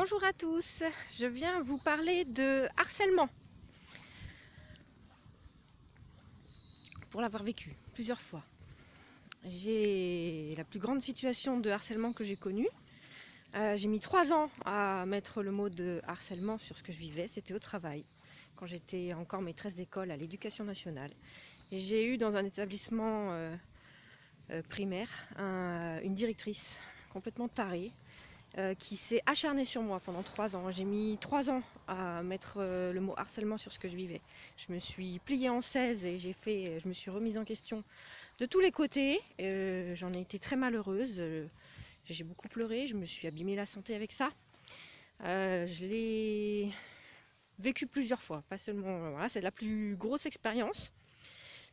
Bonjour à tous, je viens vous parler de harcèlement. Pour l'avoir vécu plusieurs fois. J'ai la plus grande situation de harcèlement que j'ai connue. J'ai mis 3 ans à mettre le mot de harcèlement sur ce que je vivais. C'était au travail, quand j'étais encore maîtresse d'école à l'Éducation nationale. Et j'ai eu dans un établissement primaire une directrice complètement tarée qui s'est acharnée sur moi pendant 3 ans. J'ai mis 3 ans à mettre le mot harcèlement sur ce que je vivais. Je me suis pliée en 16 et je me suis remise en question de tous les côtés. J'en ai été très malheureuse. J'ai beaucoup pleuré, je me suis abîmé la santé avec ça. Je l'ai vécu plusieurs fois, pas seulement. Voilà, c'est la plus grosse expérience.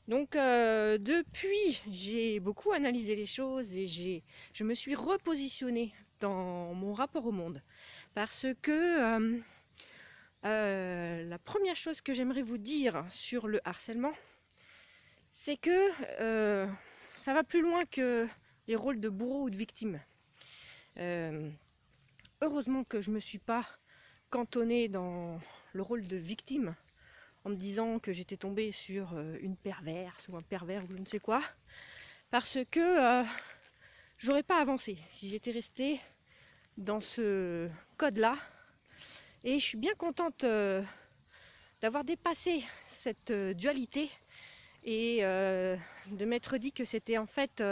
Donc depuis, j'ai beaucoup analysé les choses et je me suis repositionnée dans mon rapport au monde. Parce que la première chose que j'aimerais vous dire sur le harcèlement, c'est que ça va plus loin que les rôles de bourreau ou de victime. Heureusement que je ne me suis pas cantonnée dans le rôle de victime en me disant que j'étais tombée sur une perverse ou un pervers ou je ne sais quoi, parce que j'aurais pas avancé si j'étais restée dans ce code-là. Et je suis bien contente d'avoir dépassé cette dualité et de m'être dit que c'était en fait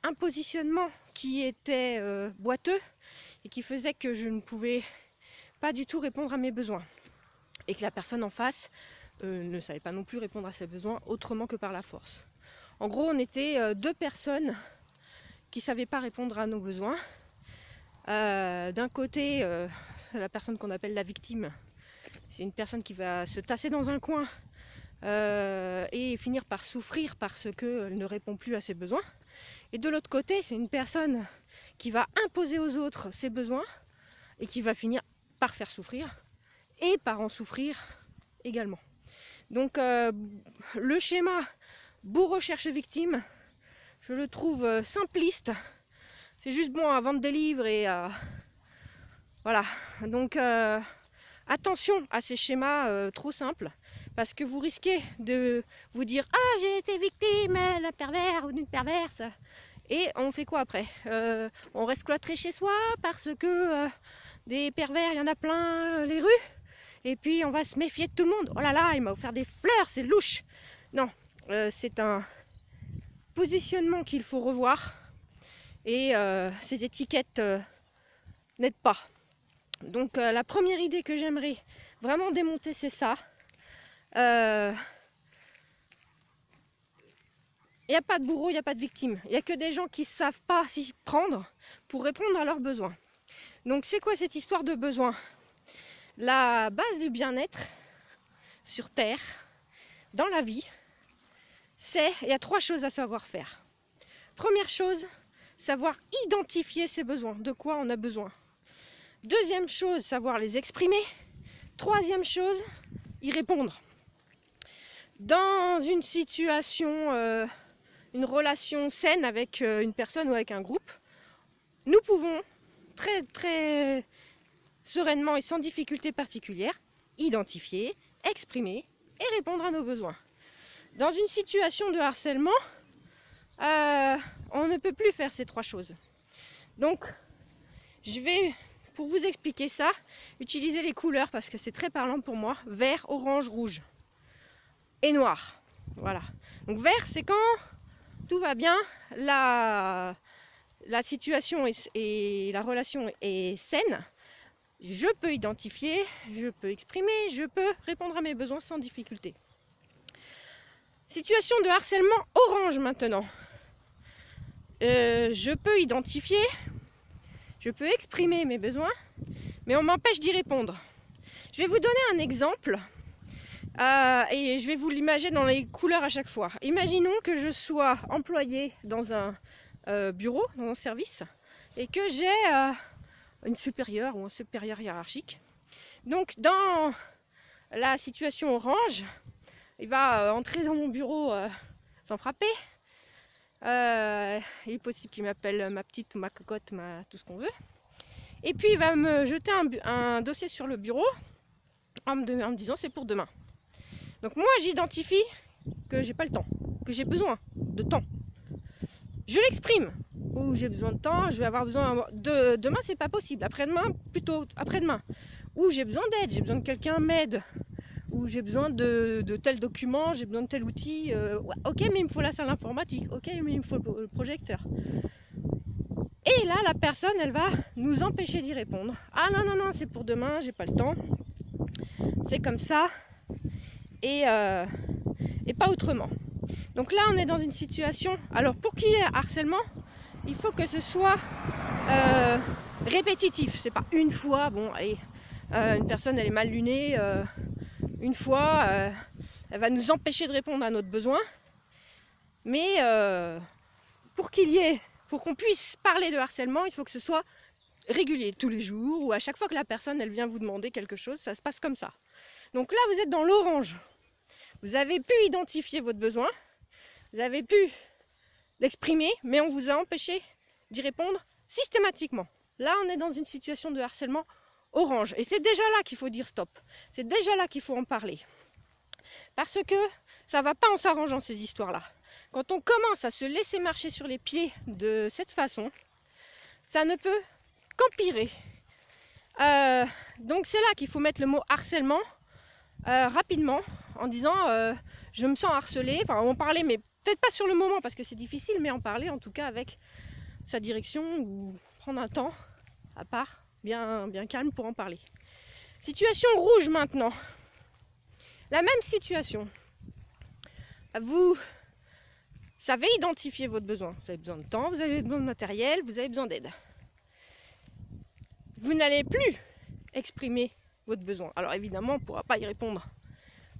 un positionnement qui était boiteux et qui faisait que je ne pouvais pas du tout répondre à mes besoins. Et que la personne en face ne savait pas non plus répondre à ses besoins autrement que par la force. En gros, on était 2 personnes qui ne savaient pas répondre à nos besoins. D'un côté, la personne qu'on appelle la victime, c'est une personne qui va se tasser dans un coin et finir par souffrir parce qu'elle ne répond plus à ses besoins. Et de l'autre côté, c'est une personne qui va imposer aux autres ses besoins et qui va finir par faire souffrir et par en souffrir également. Donc le schéma bourreau cherche victime, je le trouve simpliste. C'est juste bon à vendre des livres et voilà. Donc attention à ces schémas trop simples, parce que vous risquez de vous dire « Ah, j'ai été victime d'un pervers ou d'une perverse ». Et on fait quoi après? On reste cloîtré chez soi parce que des pervers, il y en a plein les rues. Et puis on va se méfier de tout le monde. Oh là là, il m'a offert des fleurs, c'est louche. Non, c'est un positionnement qu'il faut revoir. Et ces étiquettes n'aident pas. Donc la première idée que j'aimerais vraiment démonter, c'est ça. Il n'y a pas de bourreau, il n'y a pas de victime. Il n'y a que des gens qui ne savent pas s'y prendre pour répondre à leurs besoins. Donc c'est quoi cette histoire de besoin? La base du bien-être sur Terre, dans la vie, il y a 3 choses à savoir faire. Première chose, savoir identifier ses besoins, de quoi on a besoin. Deuxième chose, savoir les exprimer. Troisième chose, y répondre. Dans une situation, une relation saine avec une personne ou avec un groupe, nous pouvons très sereinement et sans difficulté particulière identifier, exprimer et répondre à nos besoins. Dans une situation de harcèlement, on ne peut plus faire ces 3 choses. Donc, je vais, pour vous expliquer ça, utiliser les couleurs parce que c'est très parlant pour moi. Vert, orange, rouge et noir. Voilà. Donc vert, c'est quand tout va bien, la situation et la relation est saine. Je peux identifier, je peux exprimer, je peux répondre à mes besoins sans difficulté. Situation de harcèlement orange maintenant. Je peux identifier, je peux exprimer mes besoins, mais on m'empêche d'y répondre. Je vais vous donner un exemple et je vais vous l'imager dans les couleurs à chaque fois. Imaginons que je sois employée dans un bureau, dans un service, et que j'ai une supérieure ou un supérieur hiérarchique. Donc dans la situation orange, il va entrer dans mon bureau sans frapper. Il est possible qu'il m'appelle ma petite ou ma cocotte, tout ce qu'on veut. Et puis il va me jeter un dossier sur le bureau en me disant c'est pour demain. Donc moi j'identifie que j'ai pas le temps, que j'ai besoin de temps. Je l'exprime, ou j'ai besoin de temps, je vais avoir besoin de demain, c'est pas possible, après-demain, plutôt après-demain, ou j'ai besoin d'aide, j'ai besoin que quelqu'un m'aide, ou j'ai besoin de tel document, j'ai besoin de tel outil, ok mais il me faut la salle informatique, ok mais il me faut le projecteur. Et là la personne elle va nous empêcher d'y répondre. Ah non non non, c'est pour demain, j'ai pas le temps, c'est comme ça, et pas autrement. Donc là on est dans une situation, alors pour qu'il y ait harcèlement, il faut que ce soit répétitif, c'est pas une fois, bon allez, une personne elle est mal lunée, une fois elle va nous empêcher de répondre à notre besoin, mais pour qu'on puisse parler de harcèlement, il faut que ce soit régulier, tous les jours, ou à chaque fois que la personne elle vient vous demander quelque chose, ça se passe comme ça. Donc là vous êtes dans l'orange, vous avez pu identifier votre besoin, vous avez pu l'exprimer, mais on vous a empêché d'y répondre systématiquement. Là, on est dans une situation de harcèlement orange. Et c'est déjà là qu'il faut dire stop. C'est déjà là qu'il faut en parler. Parce que ça ne va pas en s'arrangeant ces histoires-là. Quand on commence à se laisser marcher sur les pieds de cette façon, ça ne peut qu'empirer. Donc c'est là qu'il faut mettre le mot harcèlement rapidement en disant je me sens harcelé. Enfin, en parler, mais peut-être pas sur le moment parce que c'est difficile, mais en parler en tout cas avec sa direction ou prendre un temps à part bien calme pour en parler. Situation rouge maintenant. La même situation. Vous savez identifier votre besoin. Vous avez besoin de temps, vous avez besoin de matériel, vous avez besoin d'aide. Vous n'allez plus exprimer votre besoin. Alors évidemment, on ne pourra pas y répondre.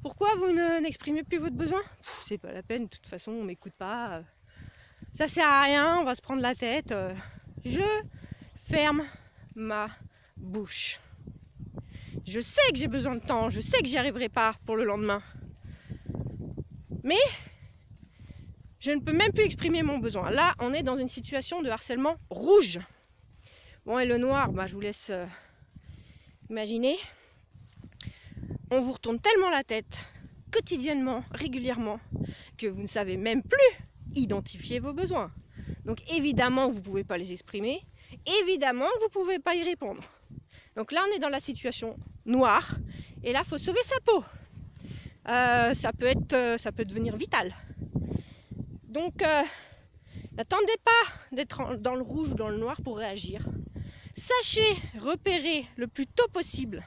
Pourquoi vous n'exprimez plus votre besoin? C'est pas la peine, de toute façon on m'écoute pas, ça sert à rien, on va se prendre la tête. Je ferme ma bouche. Je sais que j'ai besoin de temps, je sais que j'y arriverai pas pour le lendemain. Mais je ne peux même plus exprimer mon besoin. Là, on est dans une situation de harcèlement rouge. Bon, et le noir, je vous laisse imaginer. On vous retourne tellement la tête, quotidiennement, régulièrement, que vous ne savez même plus identifier vos besoins. Donc évidemment, vous ne pouvez pas les exprimer. Évidemment, vous ne pouvez pas y répondre. Donc là, on est dans la situation noire. Et là, il faut sauver sa peau. Ça peut devenir vital. Donc, n'attendez pas d'être dans le rouge ou dans le noir pour réagir. Sachez repérer le plus tôt possible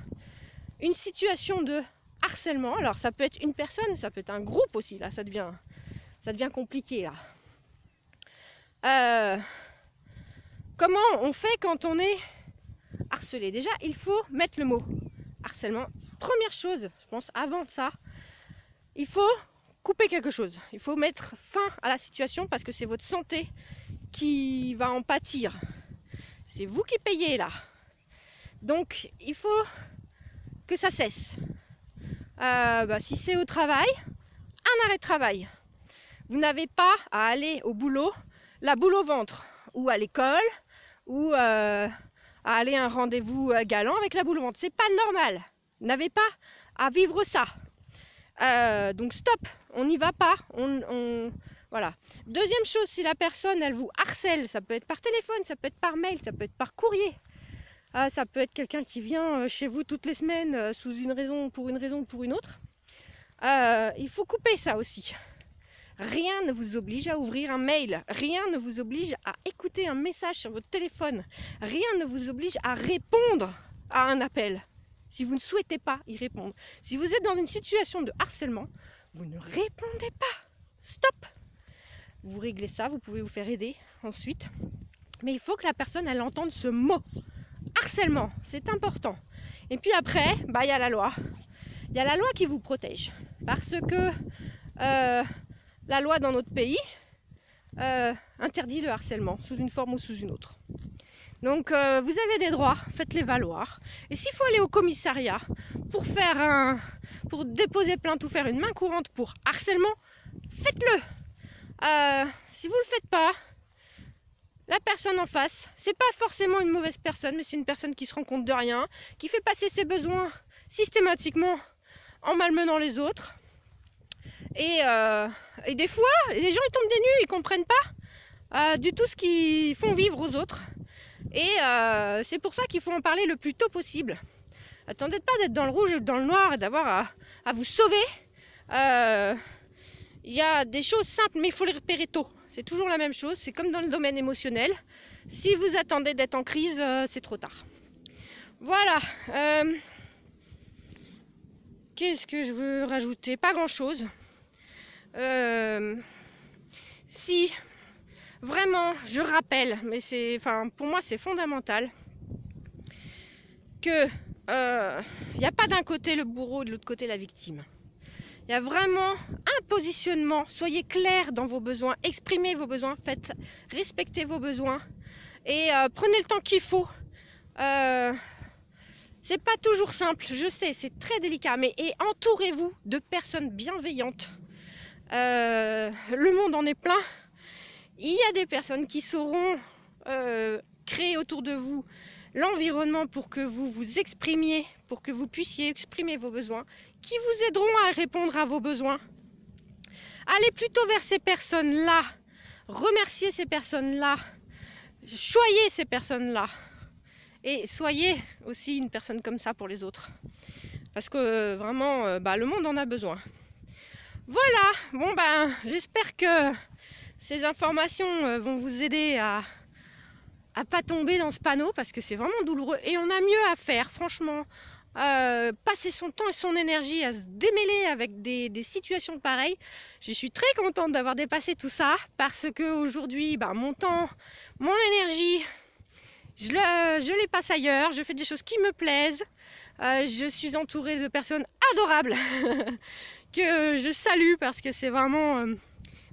une situation de harcèlement. Alors ça peut être une personne, ça peut être un groupe aussi, là ça devient compliqué là. Comment on fait quand on est harcelé? Déjà il faut mettre le mot harcèlement. Première chose, je pense avant ça, il faut couper quelque chose. Il faut mettre fin à la situation parce que c'est votre santé qui va en pâtir. C'est vous qui payez là. Donc il faut que ça cesse. Si c'est au travail, un arrêt de travail. Vous n'avez pas à aller au boulot, la boule au ventre, ou à l'école, ou à aller à un rendez-vous galant avec la boule au ventre. C'est pas normal. Vous n'avez pas à vivre ça. Donc stop, on n'y va pas. Voilà. Deuxième chose, si la personne elle vous harcèle, ça peut être par téléphone, ça peut être par mail, ça peut être par courrier. Ça peut être quelqu'un qui vient chez vous toutes les semaines pour une raison ou pour une autre. Il faut couper ça aussi. Rien ne vous oblige à ouvrir un mail. Rien ne vous oblige à écouter un message sur votre téléphone. Rien ne vous oblige à répondre à un appel si vous ne souhaitez pas y répondre. Si vous êtes dans une situation de harcèlement, vous ne répondez pas. Stop! Vous réglez ça, vous pouvez vous faire aider ensuite. Mais il faut que la personne elle entende ce mot. Harcèlement, c'est important. Et puis après, il y a la loi. Il y a la loi qui vous protège. Parce que la loi dans notre pays interdit le harcèlement sous une forme ou sous une autre. Donc vous avez des droits, faites-les valoir. Et s'il faut aller au commissariat pour déposer plainte ou faire une main courante pour harcèlement, faites-le. Si vous ne le faites pas, la personne en face, c'est pas forcément une mauvaise personne, mais c'est une personne qui se rend compte de rien, qui fait passer ses besoins systématiquement en malmenant les autres. Et des fois, les gens ils tombent des nues, ils comprennent pas du tout ce qu'ils font vivre aux autres. Et c'est pour ça qu'il faut en parler le plus tôt possible. Attendez pas d'être dans le rouge ou dans le noir et d'avoir à vous sauver. Il y a des choses simples, mais il faut les repérer tôt. C'est toujours la même chose, c'est comme dans le domaine émotionnel. Si vous attendez d'être en crise, c'est trop tard. Voilà. Qu'est-ce que je veux rajouter? Pas grand-chose. Si vraiment, je rappelle, mais pour moi c'est fondamental, que il n'y a pas d'un côté le bourreau et de l'autre côté la victime. Il y a vraiment un positionnement. Soyez clair dans vos besoins, exprimez vos besoins, faites respecter vos besoins et prenez le temps qu'il faut. C'est pas toujours simple, je sais, c'est très délicat, mais entourez-vous de personnes bienveillantes. Le monde en est plein. Il y a des personnes qui sauront créer autour de vous l'environnement pour que vous vous exprimiez, pour que vous puissiez exprimer vos besoins, qui vous aideront à répondre à vos besoins. Allez plutôt vers ces personnes-là, remerciez ces personnes-là, choyez ces personnes-là, et soyez aussi une personne comme ça pour les autres. Parce que vraiment, le monde en a besoin. Voilà, bon j'espère que ces informations vont vous aider à pas tomber dans ce panneau, parce que c'est vraiment douloureux et on a mieux à faire, franchement. Passer son temps et son énergie à se démêler avec des situations pareilles. Je suis très contente d'avoir dépassé tout ça, parce que aujourd'hui, mon temps, mon énergie, je les passe ailleurs, je fais des choses qui me plaisent. Je suis entourée de personnes adorables que je salue, parce que c'est vraiment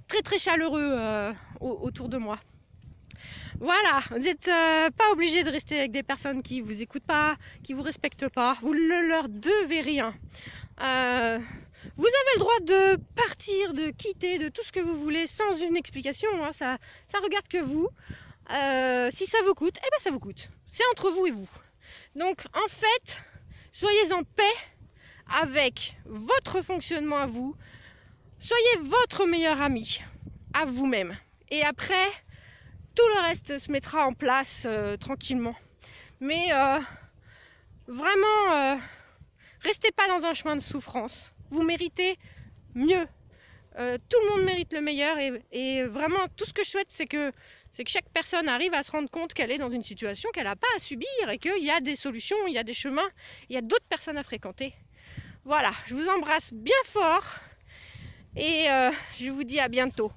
très très chaleureux autour de moi. Voilà, vous n'êtes pas obligé de rester avec des personnes qui vous écoutent pas, qui vous respectent pas. Vous ne leur devez rien. Vous avez le droit de partir, de quitter, de tout ce que vous voulez sans une explication. Hein, ça regarde que vous. Si ça vous coûte, ça vous coûte. C'est entre vous et vous. Donc en fait, soyez en paix avec votre fonctionnement à vous. Soyez votre meilleur ami à vous-même. Et après, tout le reste se mettra en place tranquillement. Mais vraiment, restez pas dans un chemin de souffrance. Vous méritez mieux. Tout le monde mérite le meilleur. Et vraiment, tout ce que je souhaite, c'est que chaque personne arrive à se rendre compte qu'elle est dans une situation qu'elle n'a pas à subir, et qu'il y a des solutions, il y a des chemins, il y a d'autres personnes à fréquenter. Voilà, je vous embrasse bien fort et je vous dis à bientôt.